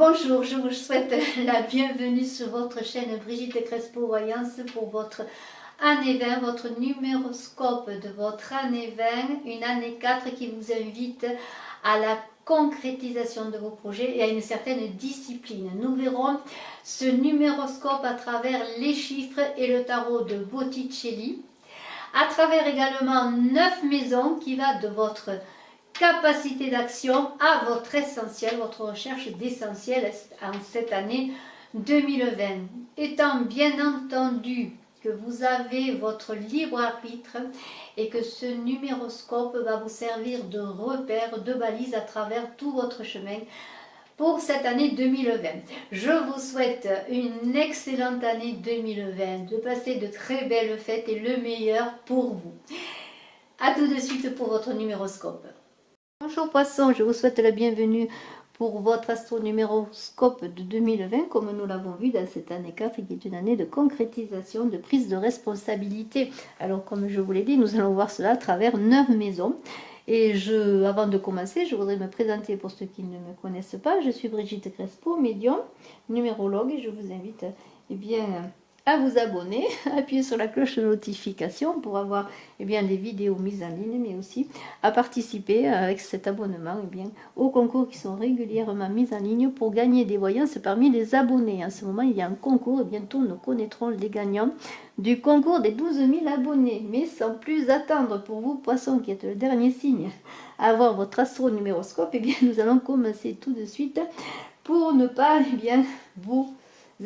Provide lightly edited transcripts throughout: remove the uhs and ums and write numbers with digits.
Bonjour, je vous souhaite la bienvenue sur votre chaîne Brigitte Crespo Voyance pour votre année 20, votre numéroscope de votre année 20, une année 4 qui vous invite à la concrétisation de vos projets et à une certaine discipline. Nous verrons ce numéroscope à travers les chiffres et le tarot de Botticelli, à travers également 9 maisons qui va de votre capacité d'action à votre essentiel, votre recherche d'essentiel en cette année 2020. Étant bien entendu que vous avez votre libre arbitre et que ce numéroscope va vous servir de repère, de balise à travers tout votre chemin pour cette année 2020. Je vous souhaite une excellente année 2020, de passer de très belles fêtes et le meilleur pour vous. A tout de suite pour votre numéroscope. Bonjour Poisson, je vous souhaite la bienvenue pour votre astronuméroscope de 2020, comme nous l'avons vu dans cette année 4, qui est une année de concrétisation, de prise de responsabilité. Alors comme je vous l'ai dit, nous allons voir cela à travers 9 maisons. Et avant de commencer, je voudrais me présenter pour ceux qui ne me connaissent pas. Je suis Brigitte Crespo, médium, numérologue, et je vous invite à vous abonner, appuyer sur la cloche de notification pour avoir les vidéos mises en ligne, mais aussi à participer avec cet abonnement aux concours qui sont régulièrement mis en ligne pour gagner des voyances parmi les abonnés. En ce moment, il y a un concours et bientôt nous connaîtrons les gagnants du concours des 12 000 abonnés. Mais sans plus attendre, pour vous, Poisson, qui êtes le dernier signe à avoir votre astronuméroscope, nous allons commencer tout de suite pour ne pas vous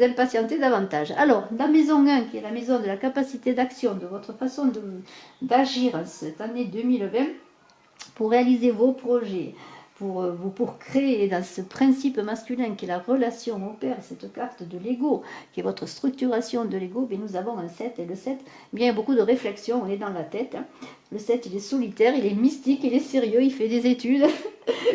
impatienter davantage. Alors, la maison 1, qui est la maison de la capacité d'action, de votre façon d'agir en cette année 2020, pour réaliser vos projets, pour créer dans ce principe masculin qui est la relation au père, cette carte de l'ego, qui est votre structuration de l'ego, nous avons un 7, et le 7, il y a beaucoup de réflexion, on est dans la tête. Le 7, il est solitaire, il est mystique, il est sérieux, il fait des études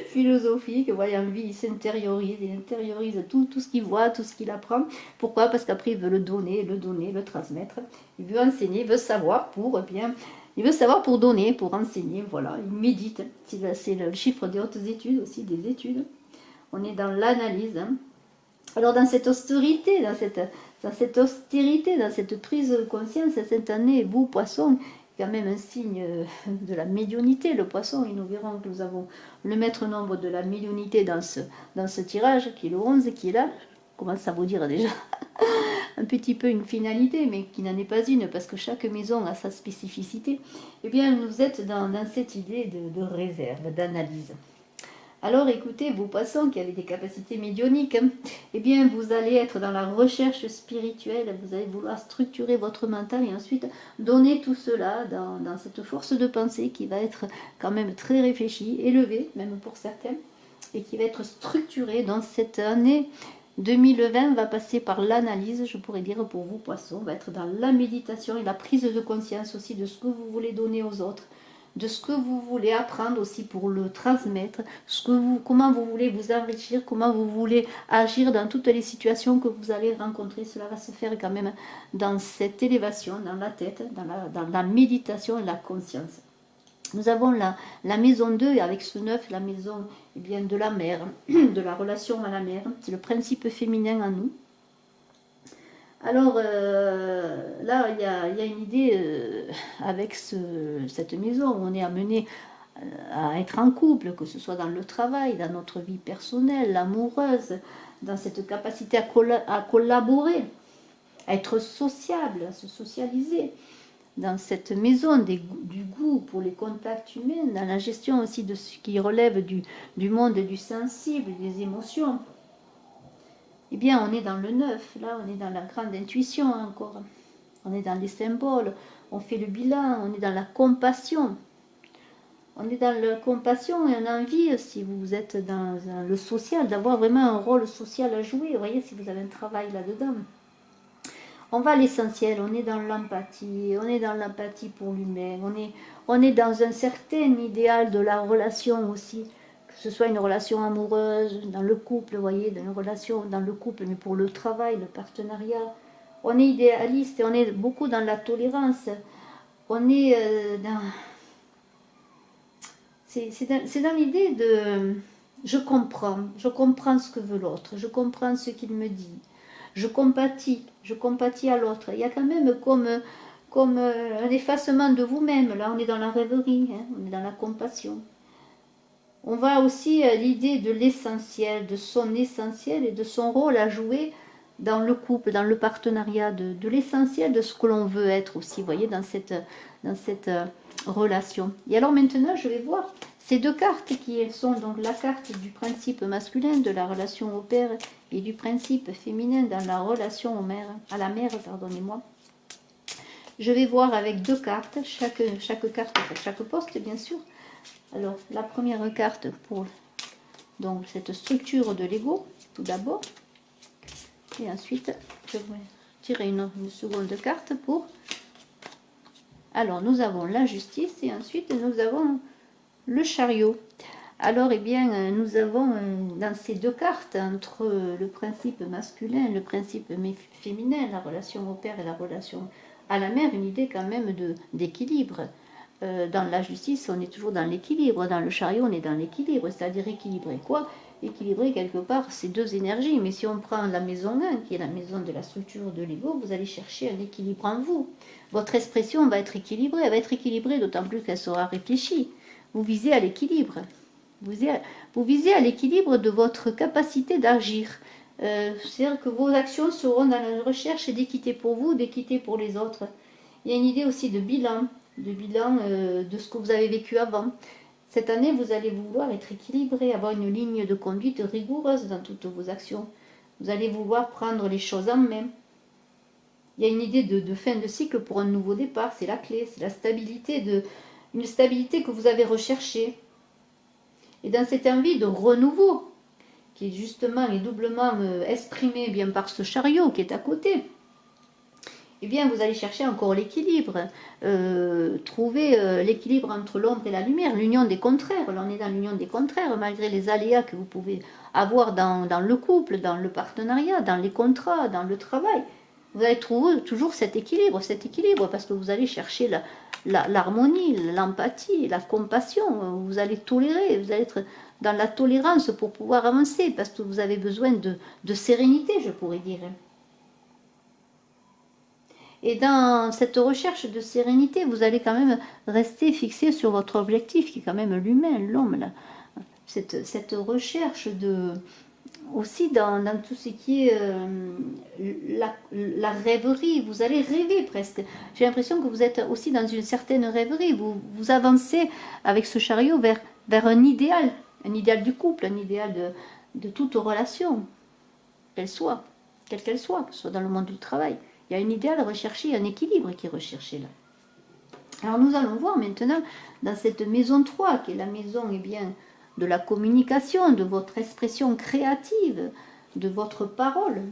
philosophiques, en vie, il intériorise tout ce qu'il voit, tout ce qu'il apprend. Pourquoi? Parce qu'après, il veut le donner, le transmettre. Il veut enseigner, il veut savoir il veut savoir pour donner, pour enseigner, voilà. Il médite, c'est le chiffre des hautes études aussi, des études. On est dans l'analyse. Alors dans cette austérité, dans cette prise de conscience, cette année, vous, Poisson, quand même un signe de la médiumnité, le Poisson, et nous verrons que nous avons le maître nombre de la médiumnité dans ce tirage, qui est le 11, qui est là. Je commence à vous dire déjà un petit peu une finalité, mais qui n'en est pas une, parce que chaque maison a sa spécificité. Vous êtes dans cette idée de réserve, d'analyse. Alors écoutez, vous Poissons qui avez des capacités médiumniques, vous allez être dans la recherche spirituelle, vous allez vouloir structurer votre mental et ensuite donner tout cela dans cette force de pensée qui va être quand même très réfléchie, élevée, même pour certains, et qui va être structurée dans cette année 2020 va passer par l'analyse, je pourrais dire pour vous Poissons, va être dans la méditation et la prise de conscience aussi de ce que vous voulez donner aux autres, de ce que vous voulez apprendre aussi pour le transmettre, comment vous voulez vous enrichir, comment vous voulez agir dans toutes les situations que vous allez rencontrer. Cela va se faire quand même dans cette élévation, dans la tête, dans la méditation et la conscience. Nous avons la maison 2 avec ce 9, la maison de la mère, de la relation à la mère. C'est le principe féminin en nous. Alors là, il y a une idée avec cette maison où on est amené à être en couple, que ce soit dans le travail, dans notre vie personnelle, amoureuse, dans cette capacité à collaborer, à être sociable, à se socialiser. Dans cette maison du goût pour les contacts humains, dans la gestion aussi de ce qui relève du monde du sensible, des émotions. On est dans le 9, là on est dans la grande intuition encore. On est dans les symboles, on fait le bilan, on est dans la compassion. On est dans la compassion et on a envie, si vous êtes dans le social, d'avoir vraiment un rôle social à jouer. Vous voyez, si vous avez un travail là-dedans. On va à l'essentiel, on est dans l'empathie pour l'humain, on est dans un certain idéal de la relation aussi, que ce soit une relation amoureuse, dans le couple, vous voyez, une relation dans le couple, mais pour le travail, le partenariat. On est idéaliste et on est beaucoup dans la tolérance. On est c'est dans l'idée je comprends ce que veut l'autre, je comprends ce qu'il me dit, je compatis à l'autre. Il y a quand même comme un effacement de vous-même, là on est dans la rêverie, hein, on est dans la compassion. On va aussi à l'idée de l'essentiel, de son essentiel et de son rôle à jouer dans le couple, dans le partenariat, de l'essentiel de ce que l'on veut être aussi, vous voyez, dans cette relation. Et alors maintenant, je vais voir ces deux cartes qui sont donc la carte du principe masculin de la relation au père et du principe féminin dans la relation à la mère, pardonnez-moi. Je vais voir avec deux cartes, chaque carte pour chaque poste, bien sûr. Alors, la première carte pour donc, cette structure de l'ego, tout d'abord. Et ensuite, je vais tirer une seconde carte pour... Alors, nous avons la justice et ensuite, nous avons le chariot. Alors, eh bien, nous avons dans ces deux cartes, entre le principe masculin et le principe féminin, la relation au père et la relation à la mère, une idée quand même d'équilibre. Dans la justice, on est toujours dans l'équilibre. Dans le chariot, on est dans l'équilibre. C'est-à-dire équilibrer quoi? Équilibrer quelque part ces deux énergies. Mais si on prend la maison 1, qui est la maison de la structure de l'ego, vous allez chercher un équilibre en vous. Votre expression va être équilibrée. Elle va être équilibrée d'autant plus qu'elle sera réfléchie. Vous visez à l'équilibre. Vous visez à l'équilibre de votre capacité d'agir. C'est-à-dire que vos actions seront dans la recherche d'équité pour vous, d'équité pour les autres. Il y a une idée aussi de bilan de ce que vous avez vécu avant. Cette année, vous allez vouloir être équilibré, avoir une ligne de conduite rigoureuse dans toutes vos actions. Vous allez vouloir prendre les choses en main. Il y a une idée de fin de cycle pour un nouveau départ, c'est la clé, c'est la stabilité, une stabilité que vous avez recherchée. Et dans cette envie de renouveau, qui est justement et doublement exprimée bien par ce chariot qui est à côté, eh bien, vous allez chercher encore l'équilibre, trouver l'équilibre entre l'ombre et la lumière, l'union des contraires. Là, on est dans l'union des contraires, malgré les aléas que vous pouvez avoir dans le couple, dans le partenariat, dans les contrats, dans le travail. Vous allez trouver toujours cet équilibre, parce que vous allez chercher l'harmonie, l'empathie, la compassion. Vous allez tolérer, vous allez être dans la tolérance pour pouvoir avancer, parce que vous avez besoin de sérénité, je pourrais dire. Et dans cette recherche de sérénité, vous allez quand même rester fixé sur votre objectif, qui est quand même l'humain, l'homme. Cette recherche aussi dans tout ce qui est la rêverie, vous allez rêver presque. J'ai l'impression que vous êtes aussi dans une certaine rêverie. Vous avancez avec ce chariot vers un idéal du couple, un idéal de toute relation, quelle qu'elle soit, que ce soit dans le monde du travail. Il y a un idéal recherché, un équilibre qui est recherché là. Alors nous allons voir maintenant dans cette maison 3, qui est la maison bien, de la communication, de votre expression créative, de votre parole,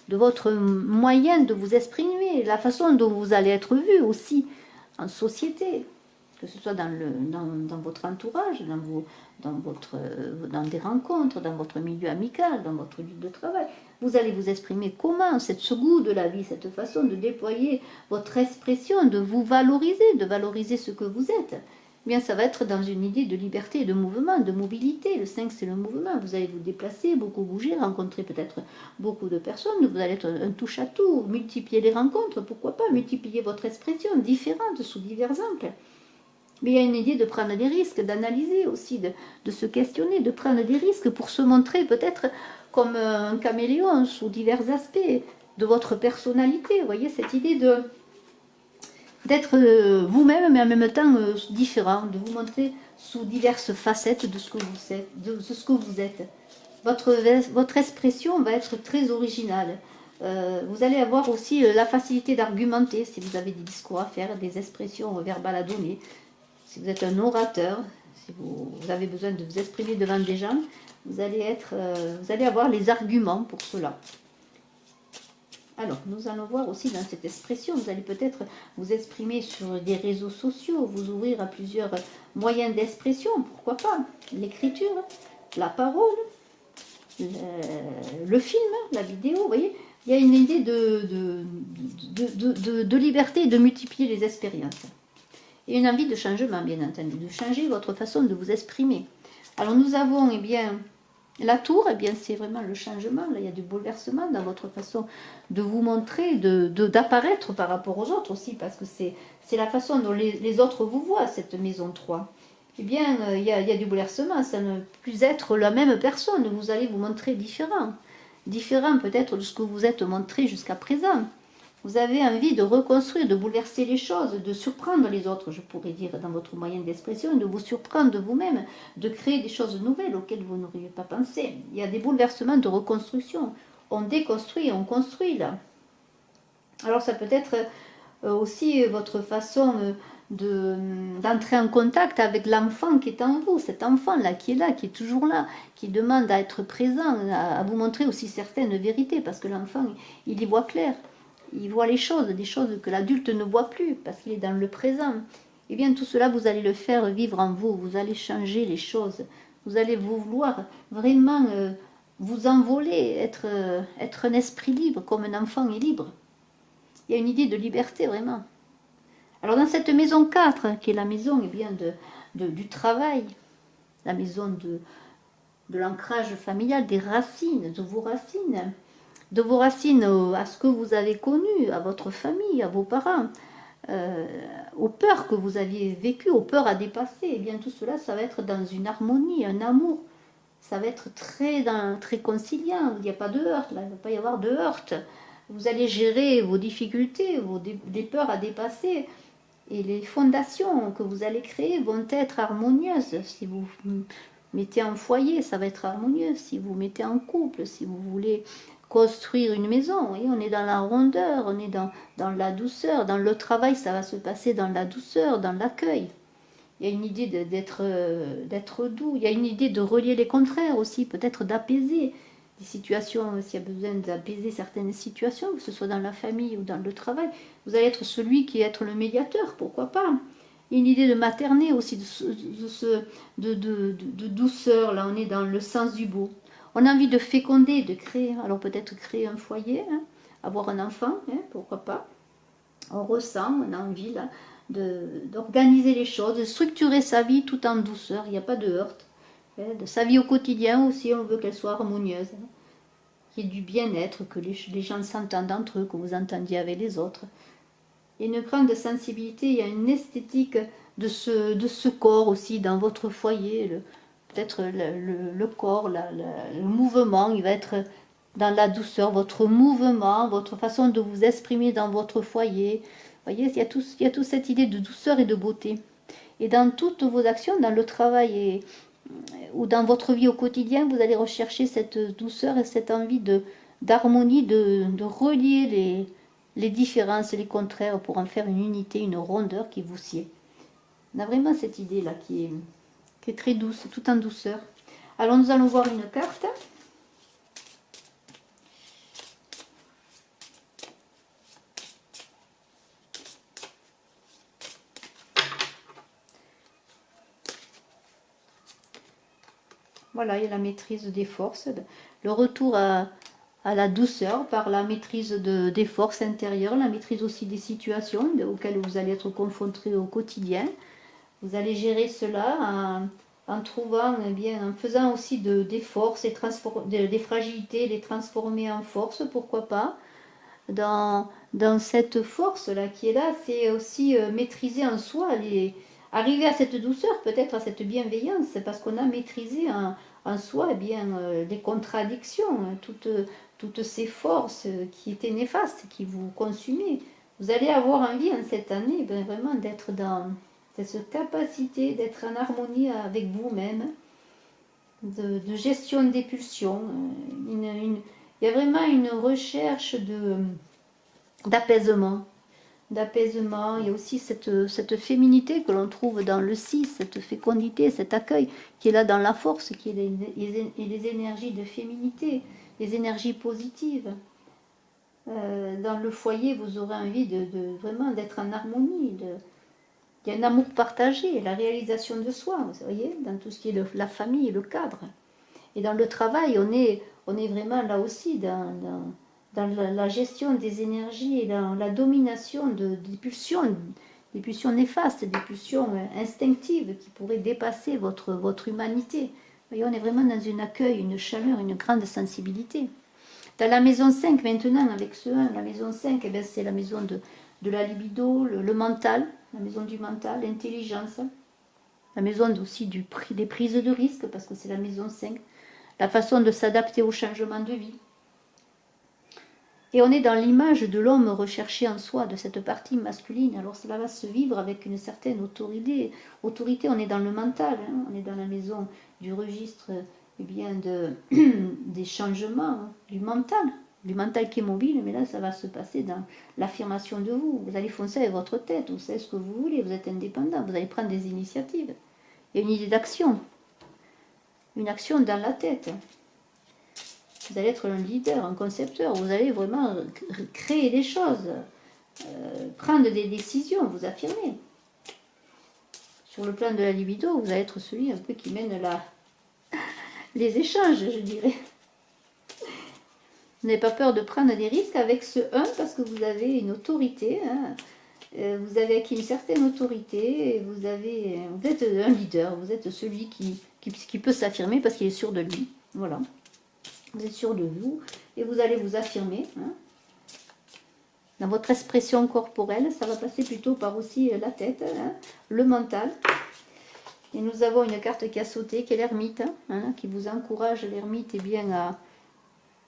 de votre moyen de vous exprimer, la façon dont vous allez être vu aussi en société, que ce soit dans votre entourage, dans des rencontres, dans votre milieu amical, dans votre lieu de travail. Vous allez vous exprimer comment, ce goût de la vie, cette façon de déployer votre expression, de vous valoriser, de valoriser ce que vous êtes. Eh bien, ça va être dans une idée de liberté, de mouvement, de mobilité. Le 5, c'est le mouvement. Vous allez vous déplacer, beaucoup bouger, rencontrer peut-être beaucoup de personnes. Vous allez être un touche-à-tout, multiplier les rencontres, pourquoi pas, multiplier votre expression différente sous divers angles. Mais il y a une idée de prendre des risques, d'analyser aussi, de se questionner, de prendre des risques pour se montrer peut-être comme un caméléon sous divers aspects de votre personnalité. Vous voyez, cette idée d'être vous-même, mais en même temps différent, de vous montrer sous diverses facettes de ce que vous êtes. Votre expression va être très originale. Vous allez avoir aussi la facilité d'argumenter si vous avez des discours à faire, des expressions verbales à donner. Si vous êtes un orateur, si vous avez besoin de vous exprimer devant des gens, vous allez avoir les arguments pour cela. Alors, nous allons voir aussi dans cette expression, vous allez peut-être vous exprimer sur des réseaux sociaux, vous ouvrir à plusieurs moyens d'expression, pourquoi pas, l'écriture, la parole, le film, la vidéo, vous voyez, il y a une idée de liberté et de multiplier les expériences. Et une envie de changement, bien entendu, de changer votre façon de vous exprimer. Alors nous avons, eh bien, La tour, eh bien, c'est vraiment le changement. Là, il y a du bouleversement dans votre façon de vous montrer, d'apparaître par rapport aux autres aussi, parce que c'est la façon dont les autres vous voient, cette maison 3. Eh bien, il y a du bouleversement, ça ne peut plus être la même personne. Vous allez vous montrer différent. Différent peut-être de ce que vous êtes montré jusqu'à présent. Vous avez envie de reconstruire, de bouleverser les choses, de surprendre les autres, je pourrais dire, dans votre moyen d'expression, de vous surprendre vous-même, de créer des choses nouvelles auxquelles vous n'auriez pas pensé. Il y a des bouleversements de reconstruction. On déconstruit, on construit là. Alors ça peut être aussi votre façon d'entrer en contact avec l'enfant qui est en vous, cet enfant-là, qui est toujours là, qui demande à être présent, à vous montrer aussi certaines vérités, parce que l'enfant, il y voit clair. Il voit les choses, des choses que l'adulte ne voit plus, parce qu'il est dans le présent. Et bien tout cela, vous allez le faire vivre en vous, vous allez changer les choses, vous allez vous vouloir vraiment vous envoler, être un esprit libre, comme un enfant est libre. Il y a une idée de liberté, vraiment. Alors dans cette maison 4, qui est la maison eh bien, du travail, la maison de l'ancrage familial, des racines, de vos racines à ce que vous avez connu, à votre famille, à vos parents, aux peurs que vous aviez vécues, aux peurs à dépasser, et bien tout cela, ça va être dans une harmonie, un amour. Ça va être très conciliant, il n'y a pas de heurte, là, il ne va pas y avoir de heurte. Vous allez gérer vos difficultés, des peurs à dépasser. Et les fondations que vous allez créer vont être harmonieuses. Si vous mettez en foyer, ça va être harmonieux. Si vous mettez en couple, si vous voulez construire une maison, voyez, on est dans la rondeur, on est dans la douceur. Dans le travail, ça va se passer dans la douceur, dans l'accueil. Il y a une idée d'être doux. Il y a une idée de relier les contraires aussi, peut-être d'apaiser des situations, s'il y a besoin d'apaiser certaines situations, que ce soit dans la famille ou dans le travail. Vous allez être celui qui est être le médiateur, pourquoi pas. Il y a une idée de materner aussi, de douceur. Là, on est dans le sens du beau. On a envie de féconder, de créer. Alors peut-être créer un foyer, hein, avoir un enfant, hein, pourquoi pas. On ressent, on a envie là d'organiser les choses, de structurer sa vie tout en douceur. Il n'y a pas de heurte. De sa vie au quotidien aussi, on veut qu'elle soit harmonieuse, hein, qu'il y ait du bien-être, que les gens s'entendent entre eux, que vous entendiez avec les autres. Il y a une grande sensibilité, il y a une esthétique de ce corps aussi dans votre foyer, peut-être le corps, le mouvement, il va être dans la douceur, votre mouvement, votre façon de vous exprimer dans votre foyer. Vous voyez, il y a toute cette idée de douceur et de beauté. Et dans toutes vos actions, dans le travail ou dans votre vie au quotidien, vous allez rechercher cette douceur et cette envie d'harmonie, de relier les différences, les contraires pour en faire une unité, une rondeur qui vous sied. On a vraiment cette idée-là qui est très douce, tout en douceur. Alors nous allons voir une carte. Voilà, il y a la maîtrise des forces, le retour à la douceur par la maîtrise des forces intérieures, la maîtrise aussi des situations auxquelles vous allez être confrontés au quotidien. Vous allez gérer cela en trouvant, eh bien, en faisant aussi des forces, des fragilités, les transformer en force, pourquoi pas. Dans cette force-là qui est là, c'est aussi maîtriser en soi, arriver à cette douceur, peut-être à cette bienveillance, parce qu'on a maîtrisé en soi eh bien, les contradictions, hein, toutes ces forces qui étaient néfastes, qui vous consumaient. Vous allez avoir envie en cette année ben, vraiment d'être dans cette capacité d'être en harmonie avec vous-même, de gestion des pulsions. Il y a vraiment une recherche d'apaisement. Il y a aussi cette féminité que l'on trouve dans le 6, cette fécondité, cet accueil qui est là dans la force, qui est les énergies de féminité, les énergies positives. Dans le foyer, vous aurez envie vraiment d'être en harmonie. Il y a un amour partagé, la réalisation de soi, vous voyez, dans tout ce qui est la famille, le cadre. Et dans le travail, on est vraiment là aussi dans la gestion des énergies et dans la domination des pulsions néfastes, des pulsions instinctives qui pourraient dépasser votre humanité. voyez, on est vraiment dans un accueil, une chaleur, une grande sensibilité. Dans la maison 5 maintenant, avec ce 1, la maison 5, eh c'est la maison de la libido, le mental, la maison du mental, l'intelligence, la maison aussi des prises de risque, parce que c'est la maison 5, la façon de s'adapter au changement de vie. Et on est dans l'image de l'homme recherché en soi, de cette partie masculine. Alors cela va se vivre avec une certaine autorité. On est dans le mental, hein, on est dans la maison du registre des changements, du mental qui est mobile, mais là ça va se passer dans l'affirmation de vous. Vous allez foncer avec votre tête, vous savez ce que vous voulez, vous êtes indépendant, vous allez prendre des initiatives. Il y a une idée d'action, une action dans la tête. Vous allez être un leader, un concepteur, vous allez vraiment créer des choses, prendre des décisions, vous affirmer. Sur le plan de la libido, vous allez être celui un peu qui mène les échanges, je dirais. Vous n'avez pas peur de prendre des risques avec ce 1 parce que vous avez une autorité, hein. Vous avez acquis une certaine autorité, et vous êtes un leader, vous êtes celui qui peut s'affirmer parce qu'il est sûr de lui. Voilà. Vous êtes sûr de vous et vous allez vous affirmer. Hein. Dans votre expression corporelle, ça va passer plutôt par aussi la tête, hein, le mental. Et nous avons une carte qui a sauté, qui est l'ermite, hein, qui vous encourage, l'ermite,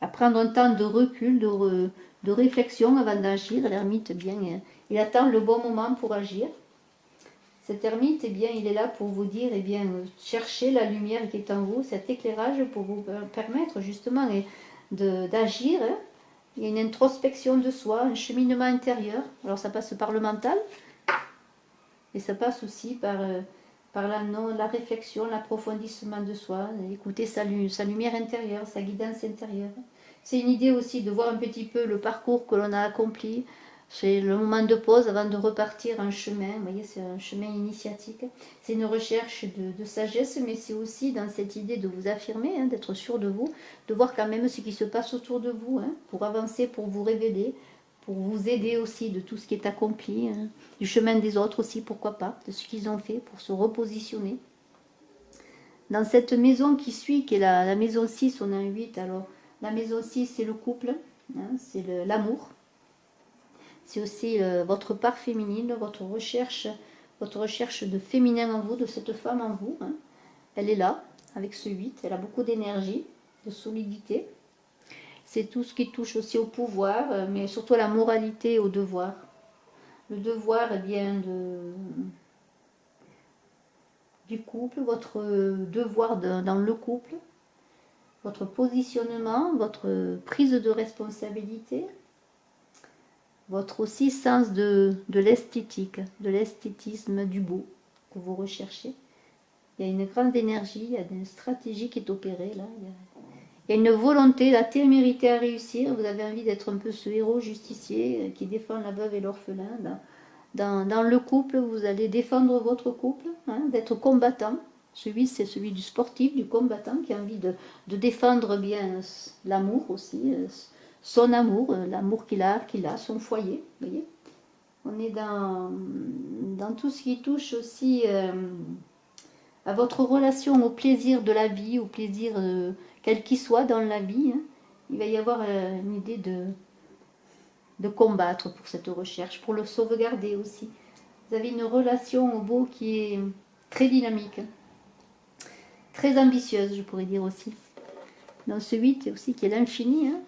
à prendre un temps de recul, de réflexion avant d'agir. L'ermite, il attend le bon moment pour agir. Cet ermite, il est là pour vous dire, cherchez la lumière qui est en vous, cet éclairage pour vous permettre justement d'agir. Hein. Il y a une introspection de soi, un cheminement intérieur. Alors ça passe par le mental, et ça passe aussi par la réflexion, l'approfondissement de soi, écouter sa lumière intérieure, sa guidance intérieure. C'est une idée aussi de voir un petit peu le parcours que l'on a accompli. C'est le moment de pause avant de repartir en chemin. Vous voyez, c'est un chemin initiatique. C'est une recherche de sagesse, mais c'est aussi dans cette idée de vous affirmer, hein, d'être sûr de vous, de voir quand même ce qui se passe autour de vous, hein, pour avancer, pour vous révéler, pour vous aider aussi de tout ce qui est accompli, hein, du chemin des autres aussi, pourquoi pas, de ce qu'ils ont fait pour se repositionner. Dans cette maison qui suit, qui est la maison 6, on a un 8. Alors, la maison 6, c'est le couple, hein, c'est l'amour. C'est aussi votre part féminine, votre recherche de féminin en vous, de cette femme en vous. Hein. Elle est là, avec ce 8, elle a beaucoup d'énergie, de solidité. C'est tout ce qui touche aussi au pouvoir, mais surtout à la moralité et au devoir. Le devoir, du couple, votre devoir dans le couple, votre positionnement, votre prise de responsabilité, votre aussi sens de l'esthétique, de l'esthétisme, du beau que vous recherchez. Il y a une grande énergie, il y a une stratégie qui est opérée là. Il y a une volonté, la témérité à réussir. Vous avez envie d'être un peu ce héros justicier qui défend la veuve et l'orphelin. Dans le couple, vous allez défendre votre couple, hein, d'être combattant. Celui, c'est celui du sportif, du combattant, qui a envie de défendre bien l'amour aussi, son amour, l'amour qu'il a, son foyer. Vous voyez, on est dans tout ce qui touche aussi à votre relation au plaisir de la vie, au plaisir quel qu'il soit dans la vie. Hein. Il va y avoir une idée de combattre pour cette recherche, pour le sauvegarder aussi. Vous avez une relation au beau qui est très dynamique, très ambitieuse, je pourrais dire aussi. Dans ce 8 aussi qui est l'infini. Hein.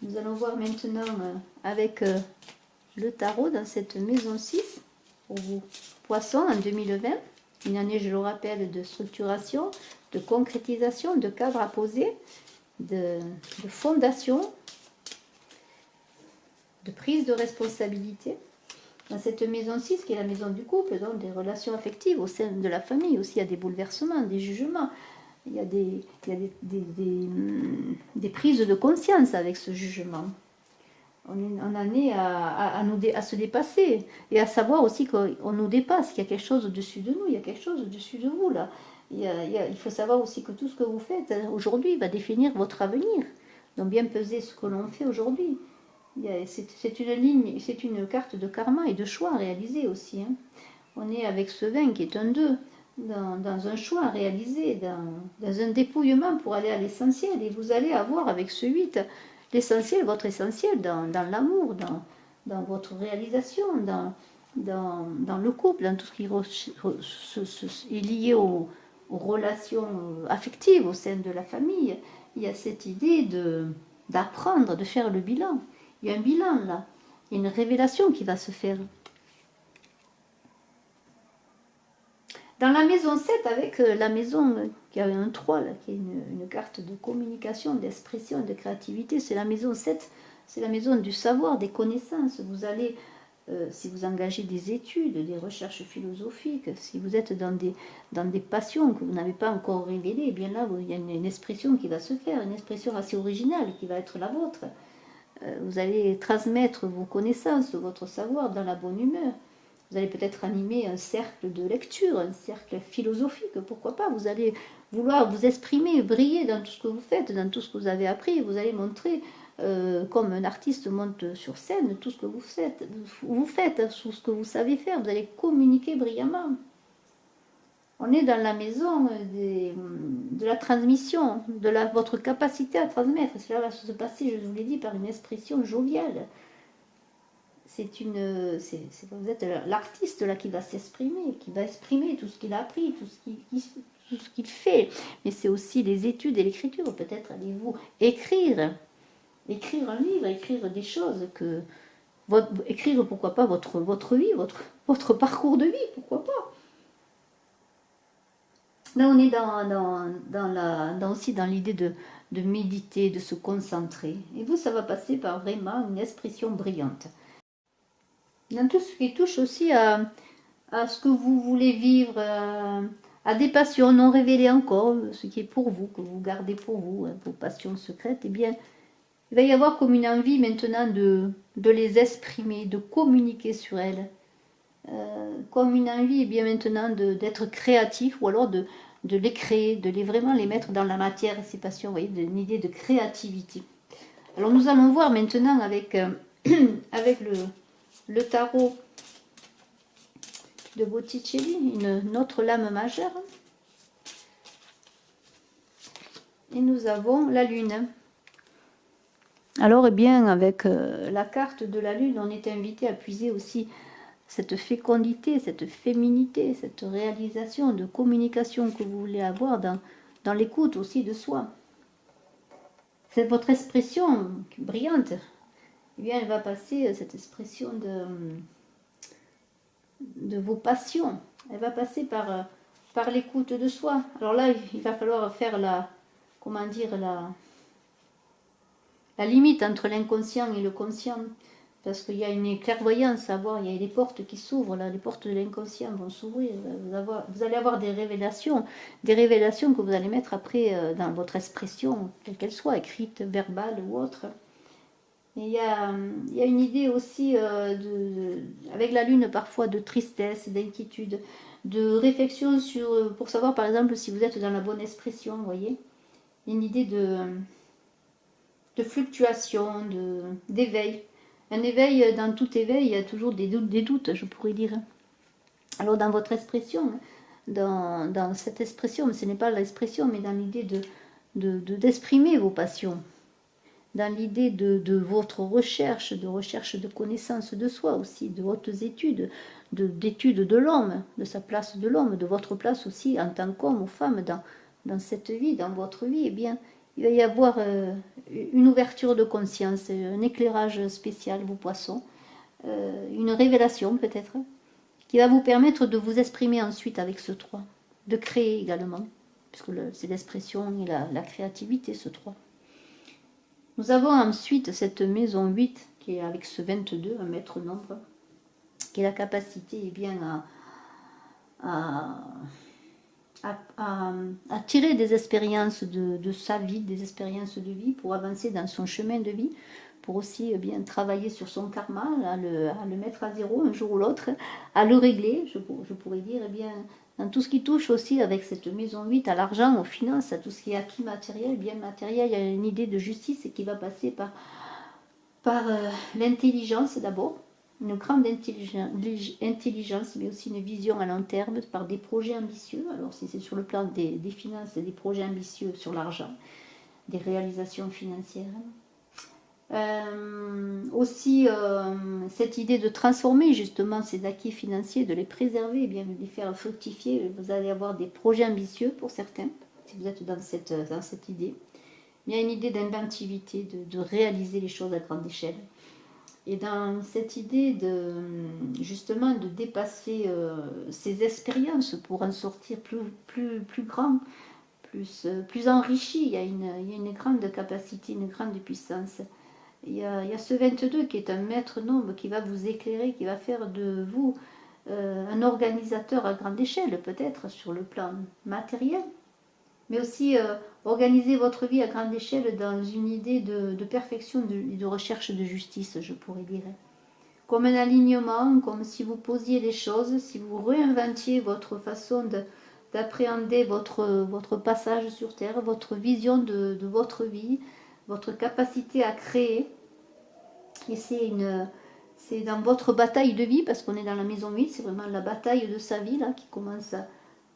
Nous allons voir maintenant avec le tarot dans cette maison 6 pour vous, Poissons, en 2020. Une année, je le rappelle, de structuration, de concrétisation, de cadre à poser, de fondation, de prise de responsabilité. Dans cette maison 6, qui est la maison du couple, donc des relations affectives au sein de la famille, aussi il y a des bouleversements, des jugements, il y a des prises de conscience avec ce jugement. On en est à se dépasser et à savoir aussi qu'on nous dépasse, qu'il y a quelque chose au-dessus de nous, il y a quelque chose au-dessus de vous là. Il faut savoir aussi que tout ce que vous faites aujourd'hui va définir votre avenir. Donc bien peser ce que l'on fait aujourd'hui. C'est une ligne, c'est une carte de karma et de choix réalisé aussi. Hein. On est avec ce 20 qui est un 2. dans un choix réalisé, dans un dépouillement pour aller à l'essentiel. Et vous allez avoir avec ce 8 l'essentiel, votre essentiel dans l'amour, dans votre réalisation, dans le couple, dans tout ce qui est lié aux relations affectives au sein de la famille. Il y a cette idée d'apprendre, de faire le bilan. Il y a un bilan là, il y a une révélation qui va se faire. Dans la maison 7, avec la maison qui a un 3, là, qui est une carte de communication, d'expression, de créativité, c'est la maison 7, c'est la maison du savoir, des connaissances. Vous allez, si vous engagez des études, des recherches philosophiques, si vous êtes dans des passions que vous n'avez pas encore révélées, eh bien là, il y a une expression qui va se faire, une expression assez originale qui va être la vôtre. Vous allez transmettre vos connaissances, votre savoir dans la bonne humeur. Vous allez peut-être animer un cercle de lecture, un cercle philosophique, pourquoi pas. Vous allez vouloir vous exprimer, briller dans tout ce que vous faites, dans tout ce que vous avez appris. Vous allez montrer, comme un artiste monte sur scène, tout ce que vous faites, tout ce que vous savez faire. Vous allez communiquer brillamment. On est dans la maison de la transmission, de votre capacité à transmettre. Cela va se passer, je vous l'ai dit, par une expression joviale. Vous êtes l'artiste là qui va s'exprimer, qui va exprimer tout ce qu'il a appris, tout ce qu'il fait. Mais c'est aussi les études et l'écriture. Peut-être allez-vous écrire un livre, écrire des choses écrire pourquoi pas votre vie, votre parcours de vie, pourquoi pas. Là on est aussi dans l'idée de méditer, de se concentrer. Et vous, ça va passer par vraiment une expression brillante. Dans tout ce qui touche aussi à ce que vous voulez vivre, à des passions non révélées encore, ce qui est pour vous, que vous gardez pour vous, vos passions secrètes, eh bien, il va y avoir comme une envie maintenant de les exprimer, de communiquer sur elles. Comme une envie, eh bien, maintenant d'être créatif, ou alors de les créer, vraiment les mettre dans la matière, ces passions, vous voyez, une idée de créativité. Alors nous allons voir maintenant avec le tarot de Botticelli, une autre lame majeure. Et nous avons la lune. Alors, eh bien, avec la carte de la lune, on est invité à puiser aussi cette fécondité, cette féminité, cette réalisation de communication que vous voulez avoir dans l'écoute aussi de soi. C'est votre expression brillante. Eh bien, elle va passer, cette expression de vos passions. Elle va passer par l'écoute de soi. Alors là, il va falloir faire la limite entre l'inconscient et le conscient. Parce qu'il y a une clairvoyance à voir, il y a des portes qui s'ouvrent, là, les portes de l'inconscient vont s'ouvrir. Vous allez avoir des révélations que vous allez mettre après dans votre expression, quelle qu'elle soit, écrite, verbale ou autre. Et il y a une idée aussi, avec la lune, parfois de tristesse, d'inquiétude, de réflexion pour savoir par exemple si vous êtes dans la bonne expression, vous voyez. Il y a une idée de fluctuation, d'éveil. Un éveil, dans tout éveil, il y a toujours des doutes, je pourrais dire. Alors dans votre expression, dans cette expression, mais ce n'est pas l'expression, mais dans l'idée d'exprimer vos passions, dans l'idée de votre recherche de connaissance de soi aussi, de hautes études, d'études de l'homme, de sa place de l'homme, de votre place aussi en tant qu'homme ou femme dans cette vie, dans votre vie, eh bien, il va y avoir une ouverture de conscience, un éclairage spécial, vous poissons, une révélation peut-être, qui va vous permettre de vous exprimer ensuite avec ce 3, de créer également, puisque c'est l'expression et la créativité, ce 3. Nous avons ensuite cette maison 8, qui est avec ce 22, un maître nombre, qui est la capacité eh bien, à tirer des expériences de sa vie, des expériences de vie pour avancer dans son chemin de vie, pour aussi bien travailler sur son karma, à le mettre à zéro un jour ou l'autre, à le régler, je pourrais dire, eh bien, dans tout ce qui touche aussi avec cette maison 8 à l'argent, aux finances, à tout ce qui est acquis matériel, bien matériel, il y a une idée de justice qui va passer par l'intelligence d'abord, une grande intelligence, mais aussi une vision à long terme par des projets ambitieux. Alors si c'est sur le plan des finances, des projets ambitieux sur l'argent, des réalisations financières. Aussi cette idée de transformer justement ces acquis financiers, de les préserver, et bien de les faire fructifier. Vous allez avoir des projets ambitieux pour certains, si vous êtes dans cette idée. Il y a une idée d'inventivité, de réaliser les choses à grande échelle. Et dans cette idée de justement de dépasser ces expériences pour en sortir plus grand, plus enrichi, il y a une grande capacité, une grande puissance. Il y a ce 22 qui est un maître nombre qui va vous éclairer, qui va faire de vous un organisateur à grande échelle, peut-être sur le plan matériel, mais aussi organiser votre vie à grande échelle dans une idée de perfection et de recherche de justice, je pourrais dire. Comme un alignement, comme si vous posiez les choses, si vous réinventiez votre façon d'appréhender votre passage sur Terre, votre vision de votre vie, votre capacité à créer. Et c'est dans votre bataille de vie, parce qu'on est dans la maison 8, c'est vraiment la bataille de sa vie là, qui commence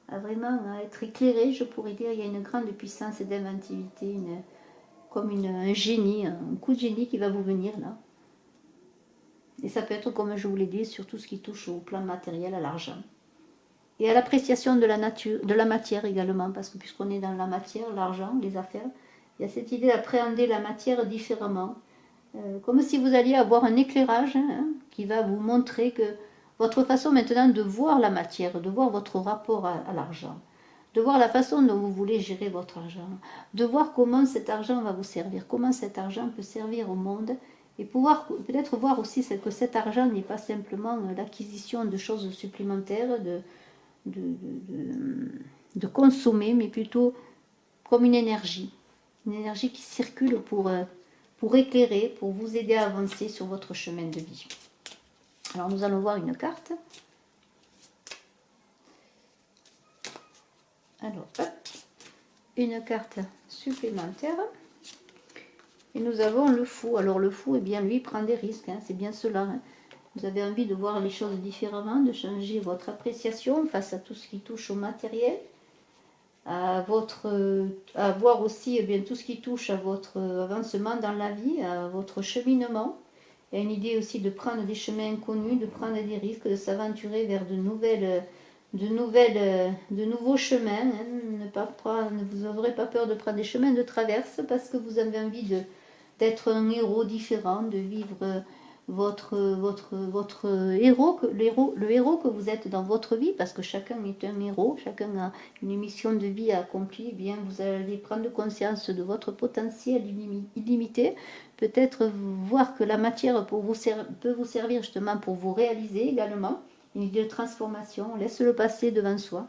à vraiment à être éclairée, je pourrais dire. Il y a une grande puissance d'inventivité, comme un génie, un coup de génie qui va vous venir là. Et ça peut être, comme je vous l'ai dit, sur tout ce qui touche au plan matériel, à l'argent. Et à l'appréciation de la nature, de la matière également, parce que puisqu'on est dans la matière, l'argent, les affaires, il y a cette idée d'appréhender la matière différemment. Comme si vous alliez avoir un éclairage qui va vous montrer que votre façon maintenant de voir la matière, de voir votre rapport à l'argent, de voir la façon dont vous voulez gérer votre argent, de voir comment cet argent va vous servir, comment cet argent peut servir au monde, et pouvoir peut-être voir aussi que cet argent n'est pas simplement l'acquisition de choses supplémentaires, de consommer, mais plutôt comme une énergie qui circule pour éclairer, pour vous aider à avancer sur votre chemin de vie. Alors nous allons voir une carte. Alors, hop, une carte supplémentaire. Et nous avons le fou. Alors le fou, eh bien, lui, prend des risques, c'est bien cela. Vous avez envie de voir les choses différemment, de changer votre appréciation face à tout ce qui touche au matériel, à voir aussi bien, tout ce qui touche à votre avancement dans la vie, à votre cheminement. Il y a une idée aussi de prendre des chemins inconnus, de prendre des risques, de s'aventurer vers de nouveaux chemins. Ne vous aurez pas peur de prendre des chemins de traverse parce que vous avez envie d'être un héros différent, de vivre le héros que vous êtes dans votre vie, parce que chacun est un héros, chacun a une mission de vie à accomplir. Eh bien, vous allez prendre conscience de votre potentiel illimité, peut-être voir que la matière peut vous servir justement pour vous réaliser également, une idée de transformation. On laisse le passé devant soi,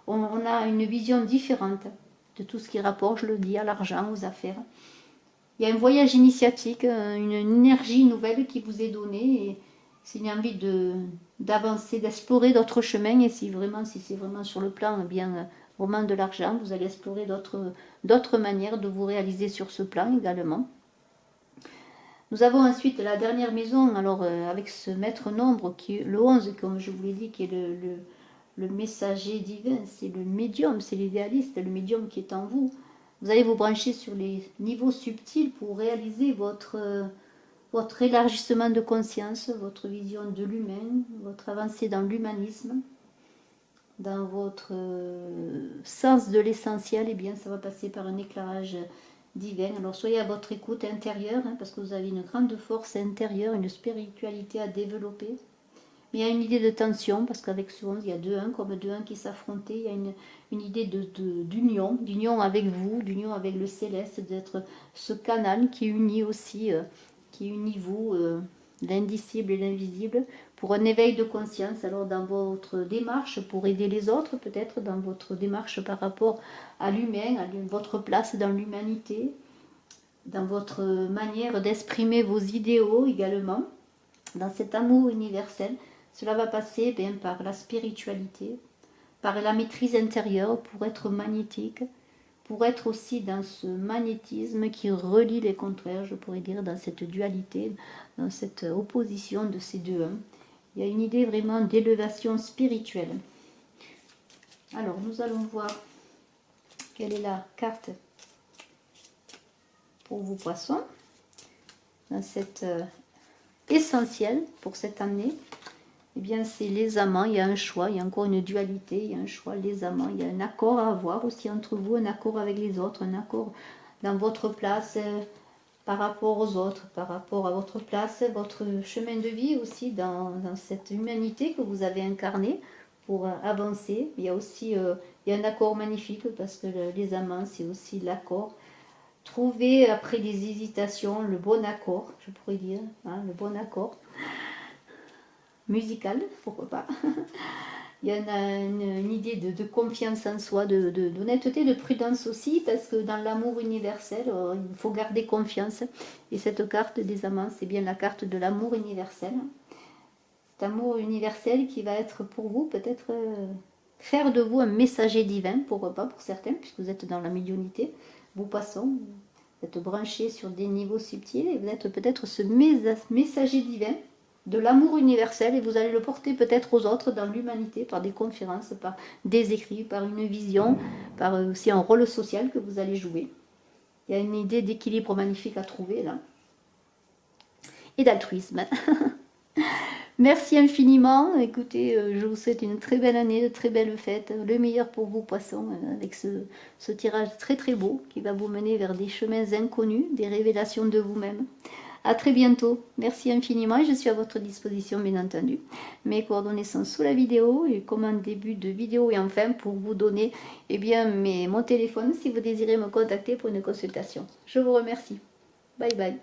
on a une vision différente de tout ce qui rapporte, je le dis, à l'argent, aux affaires. Il y a un voyage initiatique, une énergie nouvelle qui vous est donnée, et c'est une envie d'avancer, d'explorer d'autres chemins. Et si c'est vraiment sur le plan bien vraiment de l'argent, vous allez explorer d'autres manières de vous réaliser sur ce plan également. Nous avons ensuite la dernière maison, alors avec ce maître nombre qui est le 11, comme je vous l'ai dit, qui est le messager divin, c'est le médium, c'est l'idéaliste, le médium qui est en vous. Vous allez vous brancher sur les niveaux subtils pour réaliser votre élargissement de conscience, votre vision de l'humain, votre avancée dans l'humanisme, dans votre sens de l'essentiel. Eh bien, ça va passer par un éclairage divin. Alors, soyez à votre écoute intérieure, parce que vous avez une grande force intérieure, une spiritualité à développer. Il y a une idée de tension, parce qu'avec ce 11, il y a 2-1, comme 2-1 qui s'affrontaient. Il y a une idée d'union avec vous, d'union avec le céleste, d'être ce canal qui unit aussi, qui unit vous, l'indicible et l'invisible, pour un éveil de conscience. Alors dans votre démarche pour aider les autres, peut-être dans votre démarche par rapport à l'humain, à votre place dans l'humanité, dans votre manière d'exprimer vos idéaux également, dans cet amour universel. Cela va passer bien par la spiritualité, par la maîtrise intérieure pour être magnétique, pour être aussi dans ce magnétisme qui relie les contraires, je pourrais dire, dans cette dualité, dans cette opposition de ces deux. Hein. Il y a une idée vraiment d'élévation spirituelle. Alors, nous allons voir quelle est la carte pour vous poissons dans cette essentiel pour cette année. Eh bien, c'est les amants, il y a un choix, il y a encore une dualité, il y a un choix, les amants, il y a un accord à avoir aussi entre vous, un accord avec les autres, un accord dans votre place par rapport aux autres, par rapport à votre place, votre chemin de vie aussi dans cette humanité que vous avez incarnée pour avancer. Il y a aussi il y a un accord magnifique parce que les amants, c'est aussi l'accord. Trouver après des hésitations le bon accord, je pourrais dire, hein, le bon accord. Musical, pourquoi pas. Il y a une idée de confiance en soi, d'honnêteté, de prudence aussi, parce que dans l'amour universel, il faut garder confiance. Et cette carte des amants, c'est bien la carte de l'amour universel. Cet amour universel qui va être pour vous, peut-être faire de vous un messager divin, pourquoi pas pour certains, puisque vous êtes dans la médiumnité. Vous poissons, vous êtes branchés sur des niveaux subtils, et vous êtes peut-être ce messager divin de l'amour universel et vous allez le porter peut-être aux autres dans l'humanité par des conférences, par des écrits, par une vision, par aussi un rôle social que vous allez jouer. Il y a une idée d'équilibre magnifique à trouver là. Et d'altruisme. Merci infiniment. Écoutez, je vous souhaite une très belle année, de très belles fêtes. Le meilleur pour vous, poissons, avec ce tirage très très beau qui va vous mener vers des chemins inconnus, des révélations de vous-même. À très bientôt. Merci infiniment et je suis à votre disposition, bien entendu. Mes coordonnées sont sous la vidéo et comme en début de vidéo et enfin pour vous donner mon téléphone si vous désirez me contacter pour une consultation. Je vous remercie. Bye bye.